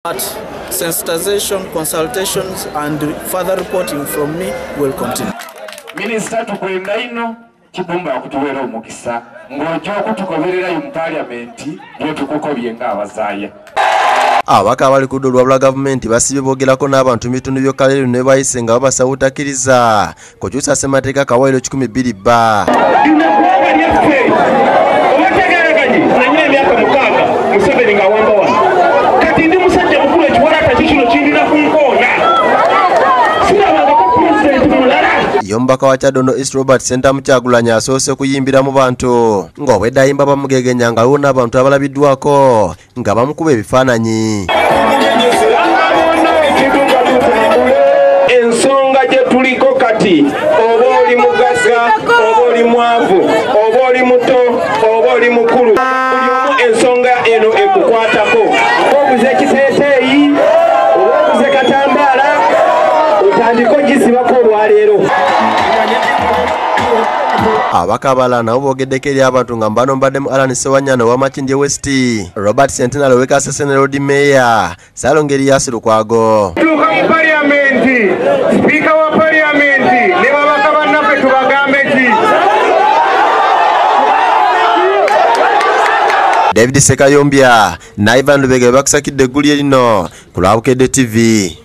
But sensitization, consultations and further reporting from me will continue. Minister tukwenda ino kibumba okutuwera omukisa ng'ojja okutugoberera mu parliament byetukukobye ng'abazaya. Ababaka abali ku ddwa lwa gavumenti basibye boogerako n'abantu mu bitundu by'Okaleero ne bayise nga babasaba obutakiriza kukyusa ssemateeka kawaayiro 120 bba. Yombaka wa Kyadondo East Robert Center mu Kyagulanyi asoose kuyimbira mu bantu ng'obwedde ayimba bamugegenya nga aliwo n'abantu abalabiddwako nga bamukuba ebifaananyi. Ensonga gye tuliko kati oba oli mugagga oba oli mwavu oba oli muto oba oli mukulu buli omu ensonga eno ekukwatako obuze ekiteeteeyi oba obuze katambaala otandika ogisibako olwaleero. Ababaka abalala nabo boogeddeko eri abantu nga mbano mbaddemu Alan Sewanyana owa Makindye West, Robert Centenary ow'Ekasese Road Mayor, Saalongeri Yasi Lukwago. Tuuka mu parliamenti, sipiika wa parliamenti ne babaka bannaffe tubagambe ki? David Sekayombya, Ivan Lubega bakusakidde eggulire lino ku lwa Bukedde TV.